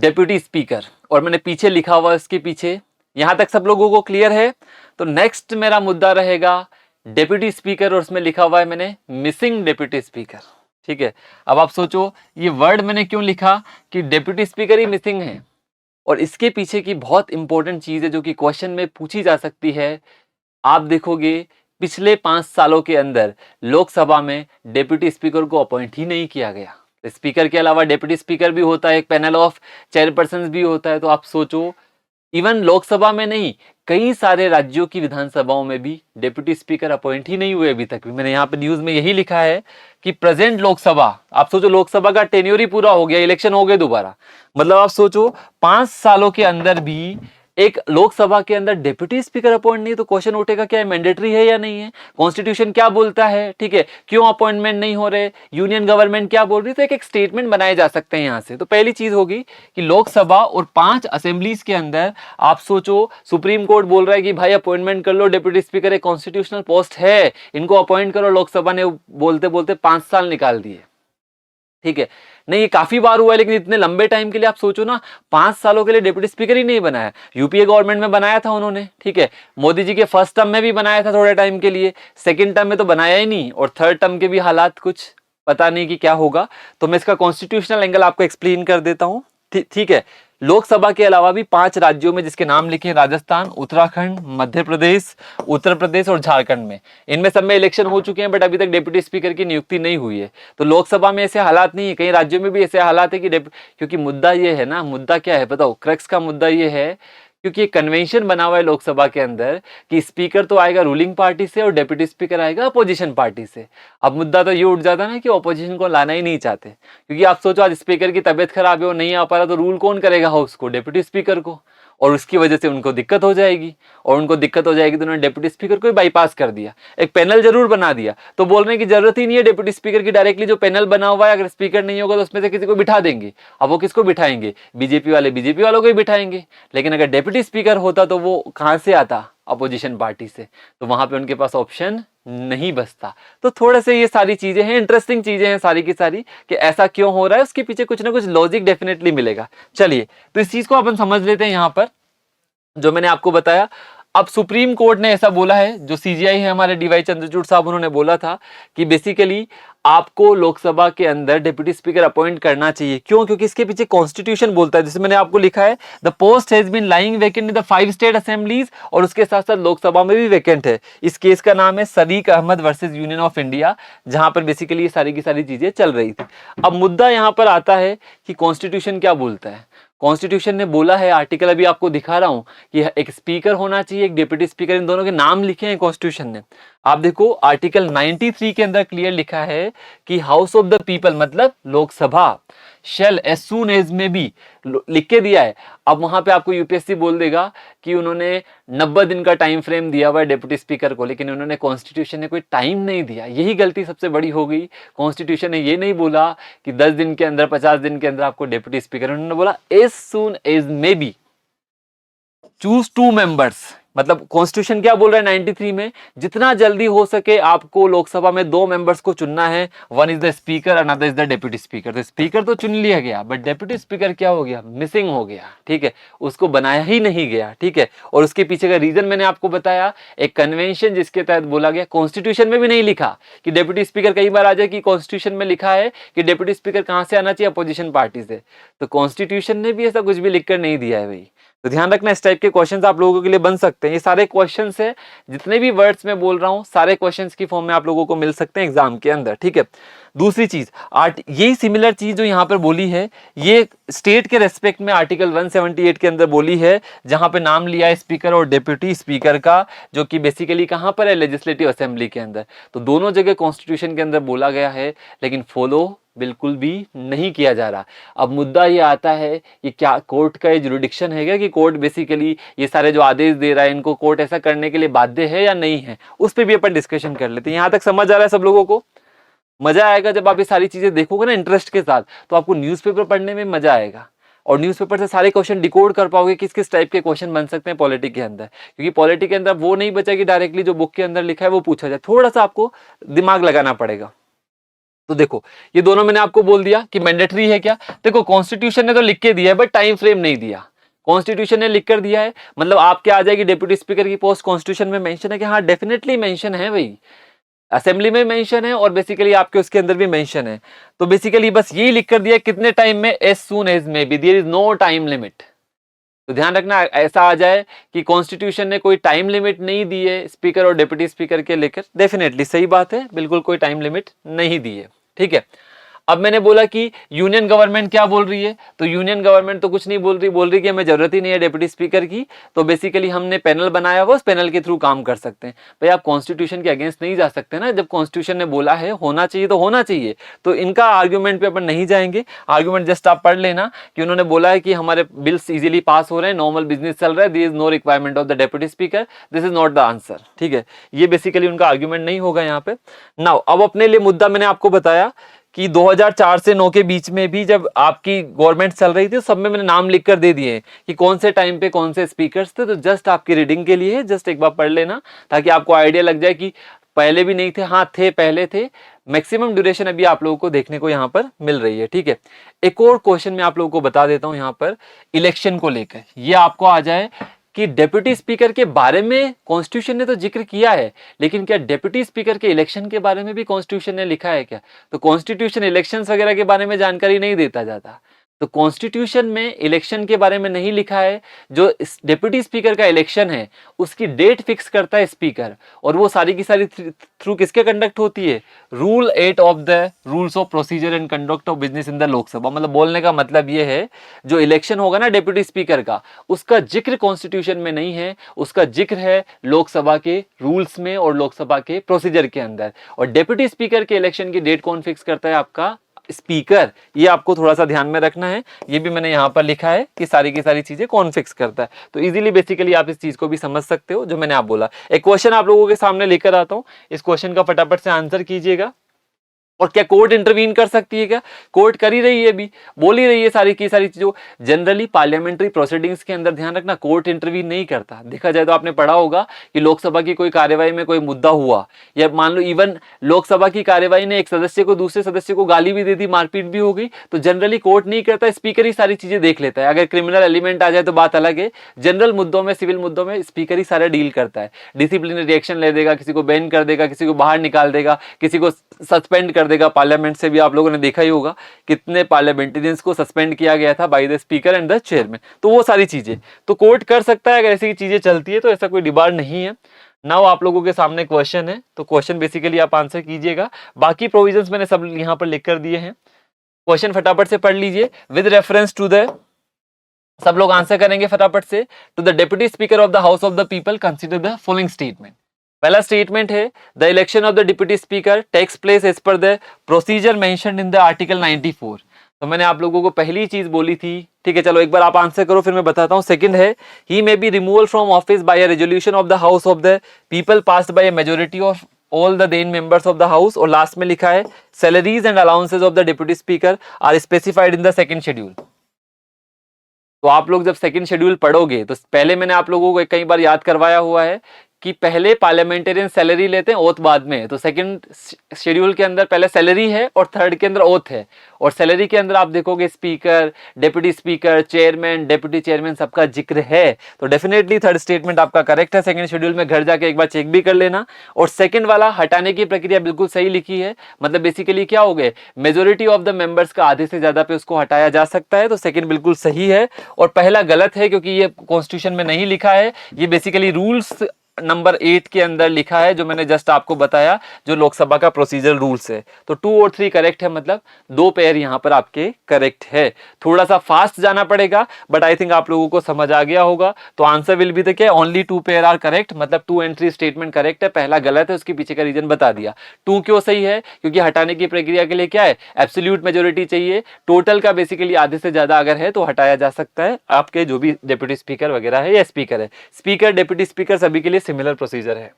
Deputy speaker, और मैंने पीछे लिखा हुआ इसके पीछे। यहां तक सब लोगों को क्लियर है? तो नेक्स्ट मेरा मुद्दा रहेगा डेप्यूटी स्पीकर, और उसमें लिखा हुआ है मैंने मिसिंग डेप्यूटी स्पीकर। ठीक है, अब आप सोचो ये वर्ड मैंने क्यों लिखा कि डेप्यूटी स्पीकर ही मिसिंग है, और इसके पीछे की बहुत इंपॉर्टेंट चीज है जो कि क्वेश्चन में पूछी जा सकती है। आप देखोगे पिछले 5 सालों के अंदर लोकसभा में डेप्यूटी स्पीकर को अपॉइंट ही नहीं किया गया। स्पीकर के अलावा डेप्यूटी स्पीकर भी होता है, एक पैनल ऑफ चेयरपर्सन भी होता है। तो आप सोचो इवन लोकसभा में नहीं, कई सारे राज्यों की विधानसभाओं में भी डेप्यूटी स्पीकर अपॉइंट ही नहीं हुए अभी तक भी। मैंने यहाँ पे न्यूज में यही लिखा है कि प्रेजेंट लोकसभा, आप सोचो लोकसभा का टेन्योर ही पूरा हो गया, इलेक्शन हो गए दोबारा, मतलब आप सोचो 5 सालों के अंदर भी एक लोकसभा के अंदर डेप्यूटी स्पीकर अपॉइंट नहीं। तो क्वेश्चन उठेगा क्या मैंडेटरी है या नहीं है, कॉन्स्टिट्यूशन क्या बोलता है, ठीक है, क्यों अपॉइंटमेंट नहीं हो रहे, यूनियन गवर्नमेंट क्या बोल रही है। तो एक स्टेटमेंट बनाए जा सकते हैं यहां से। तो पहली चीज होगी कि लोकसभा और 5 असेंबलीज के अंदर आप सोचो सुप्रीम कोर्ट बोल रहा है कि भाई अपॉइंटमेंट कर लो, डेप्यूटी स्पीकर एक कॉन्स्टिट्यूशनल पोस्ट है, इनको अपॉइंट करो। लोकसभा ने बोलते बोलते 5 साल निकाल दिए। ठीक है, नहीं ये काफी बार हुआ है, लेकिन इतने लंबे टाइम के लिए आप सोचो ना, 5 सालों के लिए डिप्टी स्पीकर ही नहीं बनाया। यूपीए गवर्नमेंट में बनाया था उन्होंने, ठीक है, मोदी जी के फर्स्ट टर्म में भी बनाया था थोड़े टाइम के लिए, सेकंड टर्म में तो बनाया ही नहीं, और थर्ड टर्म के भी हालात कुछ पता नहीं कि क्या होगा। तो मैं इसका कॉन्स्टिट्यूशनल एंगल आपको एक्सप्लेन कर देता हूं। ठीक है, लोकसभा के अलावा भी 5 राज्यों में जिसके नाम लिखे, राजस्थान, उत्तराखंड, मध्य प्रदेश, उत्तर प्रदेश और झारखंड में, इनमें सब में इलेक्शन हो चुके हैं, बट अभी तक डिप्टी स्पीकर की नियुक्ति नहीं हुई है। तो लोकसभा में ऐसे हालात नहीं है, कई राज्यों में भी ऐसे हालात है कि क्योंकि मुद्दा ये है ना, मुद्दा क्या है बताओ, क्रक्स का मुद्दा ये है क्योंकि एक कन्वेंशन बना हुआ है लोकसभा के अंदर कि स्पीकर तो आएगा रूलिंग पार्टी से और डेप्यूटी स्पीकर आएगा अपोजिशन पार्टी से। अब मुद्दा तो ये उठ जाता है ना कि अपोजिशन को लाना ही नहीं चाहते, क्योंकि आप सोचो आज स्पीकर की तबीयत खराब है, वो नहीं आ पा रहा, तो रूल कौन करेगा हाउस को, डेप्यूटी स्पीकर को, और उसकी वजह से उनको दिक्कत हो जाएगी, और उनको दिक्कत हो जाएगी तो उन्होंने डेप्यूटी स्पीकर को ही बाईपास कर दिया, एक पैनल जरूर बना दिया। तो बोलने की जरूरत ही नहीं है डेप्यूटी स्पीकर की, डायरेक्टली जो पैनल बना हुआ है, अगर स्पीकर नहीं होगा तो उसमें से किसी को बिठा देंगे। अब वो किसको बिठाएंगे, बीजेपी वाले बीजेपी वालों को ही बिठाएंगे। लेकिन अगर डेप्यूटी स्पीकर होता तो वो कहां से आता, अपोजिशन पार्टी से, तो वहां पे उनके पास ऑप्शन नहीं बचता। तो थोड़े से ये सारी चीजें हैं, इंटरेस्टिंग चीजें हैं सारी की सारी, कि ऐसा क्यों हो रहा है, उसके पीछे कुछ ना कुछ लॉजिक डेफिनेटली मिलेगा। चलिए, तो इस चीज को अपन समझ लेते हैं। यहां पर जो मैंने आपको बताया, अब सुप्रीम कोर्ट ने ऐसा बोला है, जो सीजीआई है हमारे डीवाई चंद्रचूड़ साहब, उन्होंने बोला था कि बेसिकली आपको लोकसभा के अंदर डिप्टी स्पीकर अपॉइंट करना चाहिए। क्यों? क्योंकि इसके पीछे कॉन्स्टिट्यूशन बोलता है, जैसे मैंने आपको लिखा है, the post has been lying vacant in the 5 state assemblies, और उसके साथ साथ लोकसभा में भी वैकेंट है। इस केस का नाम है Sadiq Ahmed versus union of India, जहां पर बेसिकली ये सारी की सारी चीजें चल रही थी। अब मुद्दा यहां पर आता है कि कॉन्स्टिट्यूशन क्या बोलता है। कॉन्स्टिट्यूशन ने बोला है, आर्टिकल अभी आपको दिखा रहा हूं, कि एक स्पीकर होना चाहिए, एक डिप्टी स्पीकर, इन दोनों के नाम लिखे हैं कॉन्स्टिट्यूशन ने। आप देखो आर्टिकल 93 के अंदर क्लियर लिखा है कि हाउस ऑफ द पीपल मतलब Lok Sabha shall as soon as may be, लिख के दिया है। अब वहां पे आपको यूपीएससी बोल देगा कि उन्होंने 90 दिन का टाइम फ्रेम दिया हुआ है डिप्टी स्पीकर को, लेकिन उन्होंने कॉन्स्टिट्यूशन ने कोई टाइम नहीं दिया। यही गलती सबसे बड़ी हो गई। कॉन्स्टिट्यूशन ने ये नहीं बोला कि 10 दिन के अंदर, 50 दिन के अंदर आपको डिप्टी स्पीकर, उन्होंने बोला as soon as may be choose 2 members. मतलब कॉन्स्टिट्यूशन क्या बोल रहा है 93 में, जितना जल्दी हो सके आपको लोकसभा में 2 मेंबर्स को चुनना है, one is the speaker, another is the deputy speaker. तो स्पीकर तो चुन लिया गया, बट डेप्यूटी स्पीकर क्या हो गया, मिसिंग हो गया। ठीक है, उसको बनाया ही नहीं गया। ठीक है, और उसके पीछे का रीजन मैंने आपको बताया, एक कन्वेंशन जिसके तहत बोला गया, कॉन्स्टिट्यूशन में भी नहीं लिखा कि डेप्यूटी स्पीकर। कई बार आ जाए कि कॉन्स्टिट्यूशन में लिखा है कि डेप्यूटी स्पीकर कहां से आना चाहिए, अपोजिशन पार्टी से, तो कॉन्स्टिट्यूशन ने भी ऐसा कुछ भी लिखकर नहीं दिया है भाई। तो ध्यान रखना, इस टाइप के क्वेश्चंस आप लोगों के लिए बन सकते हैं। ये सारे क्वेश्चंस है, जितने भी वर्ड्स में बोल रहा हूं, सारे क्वेश्चंस की फॉर्म में आप लोगों को मिल सकते हैं एग्जाम के अंदर। ठीक है, दूसरी चीज, यही सिमिलर चीज जो यहां पर बोली है, ये स्टेट के रेस्पेक्ट में आर्टिकल 178 के अंदर बोली है, जहां पे नाम लिया है स्पीकर और डेप्यूटी स्पीकर का, जो कि बेसिकली कहां पर है, लेजिस्लेटिव असेंबली के अंदर। तो दोनों जगह कॉन्स्टिट्यूशन के अंदर बोला गया है, लेकिन फॉलो बिल्कुल भी नहीं किया जा रहा। अब मुद्दा ये आता है कि क्या कोर्ट का ये जुरिडिक्शन है क्या, कि कोर्ट बेसिकली ये सारे जो आदेश दे रहा है, इनको कोर्ट ऐसा करने के लिए बाध्य है या नहीं है, उस पर भी अपन डिस्कशन कर लेते हैं। यहां तक समझ आ रहा है सब लोगों को? मजा आएगा जब आप ये सारी चीजें देखोगे ना इंटरेस्ट के साथ, तो आपको न्यूज़पेपर पढ़ने में मजा आएगा, और न्यूज़पेपर से सारे क्वेश्चन डिकोड कर पाओगे, किस किस टाइप के क्वेश्चन बन सकते हैं पॉलिटी के अंदर। क्योंकि पॉलिटी के अंदर वो नहीं बचा कि डायरेक्टली जो बुक के अंदर लिखा है वो पूछा जाए, थोड़ा सा आपको दिमाग लगाना पड़ेगा। तो देखो ये दोनों मैंने आपको बोल दिया कि मैंडेटरी है क्या। देखो कॉन्स्टिट्यूशन ने तो लिख के दिया है बट टाइम फ्रेम नहीं दिया। कॉन्स्टिट्यूशन ने लिख कर दिया है मतलब आपके आ जाएगी डेप्यूटी स्पीकर की पोस्ट कॉन्स्टिट्यूशन में मेंशन है कि हाँ डेफिनेटली मेंशन है भाई, असेंबली में मेंशन है और बेसिकली आपके उसके अंदर भी मेंशन है। तो बेसिकली बस यही लिख कर दिया कितने टाइम में, as soon as may be, there is no time limit. तो ध्यान रखना ऐसा आ जाए कि कॉन्स्टिट्यूशन ने कोई टाइम लिमिट नहीं दी है स्पीकर और डिप्टी स्पीकर के लेकर, डेफिनेटली सही बात है, बिल्कुल कोई टाइम लिमिट नहीं दी है। ठीक है, अब मैंने बोला कि यूनियन गवर्नमेंट क्या बोल रही है, तो यूनियन गवर्नमेंट तो कुछ नहीं बोल रही कि हमें जरूरत ही नहीं है डिप्टी स्पीकर की, तो बेसिकली हमने पैनल बनाया हुआ, उस पैनल के थ्रू काम कर सकते हैं। भाई आप कॉन्स्टिट्यूशन के अगेंस्ट नहीं जा सकते ना, जब कॉन्स्टिट्यूशन ने बोला है होना चाहिए तो होना चाहिए। तो इनका आर्ग्यूमेंट पे अपन नहीं जाएंगे, आर्ग्यूमेंट जस्ट आप पढ़ लेना कि उन्होंने बोला है कि हमारे बिल्स इजीली पास हो रहे हैं, नॉर्मल बिजनेस चल रहा है, there is no requirement of the deputy speaker, this is not the answer. ठीक है, ये बेसिकली उनका आर्ग्यूमेंट नहीं होगा यहाँ पे। नाउ अब अपने लिए मुद्दा मैंने आपको बताया कि 2004 से 9 के बीच में भी जब आपकी गवर्नमेंट चल रही थी सब में मैंने नाम लिख कर दे दिए कि कौन से टाइम पे कौन से स्पीकर्स थे। तो जस्ट आपकी रीडिंग के लिए जस्ट एक बार पढ़ लेना ताकि आपको आइडिया लग जाए कि पहले भी नहीं थे, हाँ थे, पहले थे। मैक्सिमम ड्यूरेशन अभी आप लोगों को देखने को यहाँ पर मिल रही है। ठीक है, एक और क्वेश्चन मैं आप लोगों को बता देता हूँ यहाँ पर इलेक्शन को लेकर, ये आपको आ जाए कि डेप्यूटी स्पीकर के बारे में कॉन्स्टिट्यूशन ने तो जिक्र किया है, लेकिन क्या डेप्यूटी स्पीकर के इलेक्शन के बारे में भी कॉन्स्टिट्यूशन ने लिखा है क्या? तो कॉन्स्टिट्यूशन इलेक्शंस वगैरह के बारे में जानकारी नहीं देता जाता, तो कॉन्स्टिट्यूशन में इलेक्शन के बारे में नहीं लिखा है। जो डेप्यूटी स्पीकर का इलेक्शन है उसकी डेट फिक्स करता है स्पीकर, और वो सारी की सारी थ्रू किसके कंडक्ट होती है? Rule 8 of the rules of procedure and conduct of business in the Lok Sabha. मतलब बोलने का मतलब ये है जो इलेक्शन होगा ना डेप्यूटी स्पीकर का, उसका जिक्र कॉन्स्टिट्यूशन में नहीं है, उसका जिक्र है लोकसभा के रूल्स में और लोकसभा के प्रोसीजर के अंदर। और डेप्यूटी स्पीकर के इलेक्शन की डेट कौन फिक्स करता है? आपका स्पीकर। ये आपको थोड़ा सा ध्यान में रखना है, ये भी मैंने यहाँ पर लिखा है कि सारी की सारी चीजें कौन फिक्स करता है। तो इजीली बेसिकली आप इस चीज को भी समझ सकते हो जो मैंने आप बोला। एक क्वेश्चन आप लोगों के सामने लेकर आता हूं, इस क्वेश्चन का फटाफट से आंसर कीजिएगा। और क्या कोर्ट इंटरवीन कर सकती है क्या? कोर्ट कर ही रही है, अभी बोल ही रही है सारी की सारी चीजों। जनरली पार्लियामेंट्री प्रोसीडिंग्स के अंदर ध्यान रखना कोर्ट इंटरवीन नहीं करता। देखा जाए तो आपने पढ़ा होगा कि लोकसभा की कोई कार्यवाही में कोई मुद्दा हुआ, या मान लो इवन लोकसभा की कार्यवाही ने एक सदस्य को दूसरे सदस्य को गाली भी दे दी, मारपीट भी हो गई, तो जनरली कोर्ट नहीं करता, स्पीकर ही सारी चीजें देख लेता है। अगर क्रिमिनल एलिमेंट आ जाए तो बात अलग है, जनरल मुद्दों में, सिविल मुद्दों में स्पीकर ही सारा डील करता है। डिसिप्लिनरी एक्शन ले देगा, किसी को बैन कर देगा, किसी को बाहर निकाल देगा, किसी को सस्पेंड कर देगा। पार्लियामेंट से भी आप लोगों ने देखा ही होगा कितने पार्लियामेंटेरियंस को सस्पेंड किया गया था by the speaker and the chairman. तो वो सारी चीजें तो कोर्ट कर सकता है अगर ऐसी चीजें चलती है, तो ऐसा कोई डिमांड नहीं है। नाउ आप लोगों के सामने क्वेश्चन है, तो क्वेश्चन बेसिकली आप आंसर कीजिएगा। बाकी प्रोविजंस मैंने सब यहां पर लिख कर दिए हैं, क्वेश्चन फटाफट से पढ़ लीजिए विद रेफरेंस टू द, सब लोग आंसर करेंगे फटाफट से। To the deputy speaker of the house of the people consider the following statement. पहला स्टेटमेंट है the election of the deputy speaker takes place as per the procedure mentioned in the article 94। तो मैंने आप लोगों को पहली चीज बोली थी, ठीक है, चलो एक बार आप आंसर करो फिर मैं बताता हूं। सेकंड है he may be removal from office by a resolution of the house of the people passed by a majority of all the then members of the house. और लास्ट में लिखा है salaries and allowances of the deputy speaker are specified in the second schedule. तो आप लोग जब second schedule पढ़ोगे तो पहले मैंने आप लोगों को कई बार याद करवाया हुआ है कि पहले पार्लियामेंटेरियन सैलरी लेते हैं, ओथ बाद में। तो सेकंड शेड्यूल के अंदर पहले सैलरी है और थर्ड के अंदर ओथ है। और सैलरी के अंदर आप देखोगे speaker, deputy speaker, chairman, deputy chairman सबका जिक्र है। तो डेफिनेटली थर्ड स्टेटमेंट आपका करेक्ट है। सेकंड शेड्यूल में घर जाके एक बार चेक भी कर लेना। और सेकंड वाला हटाने की प्रक्रिया बिल्कुल सही लिखी है, मतलब बेसिकली क्या हो गए, मेजोरिटी ऑफ द मेंबर्स का आधे से ज्यादा पे उसको हटाया जा सकता है। तो सेकंड बिल्कुल सही है और पहला गलत है क्योंकि ये कॉन्स्टिट्यूशन में नहीं लिखा है, ये बेसिकली रूल्स नंबर 8 के अंदर लिखा है जो मैंने जस्ट आपको बताया, जो लोकसभा का प्रोसीजर रूल्स है। तो 2 और 3 करेक्ट है, मतलब 2 पेयर यहां पर आपके करेक्ट है। थोड़ा सा फास्ट जाना पड़ेगा बट आई थिंक आप लोगों को समझ आ गया होगा। तो आंसर विल बी द क्या, ओनली 2 पेयर आर करेक्ट, मतलब 2 and 3 स्टेटमेंट करेक्ट है। पहला गलत है, उसके पीछे का रीजन बता दिया। 2 क्यों सही है, क्योंकि हटाने की प्रक्रिया के लिए क्या है, एब्सोल्यूट मेजोरिटी चाहिए। टोटल का बेसिकली आधे से ज्यादा अगर है तो हटाया जा सकता है, आपके जो भी डेप्यूटी स्पीकर वगैरह है या स्पीकर है। स्पीकर, डेप्यूटी स्पीकर सभी के लिए सिमिलर प्रोसीजर है।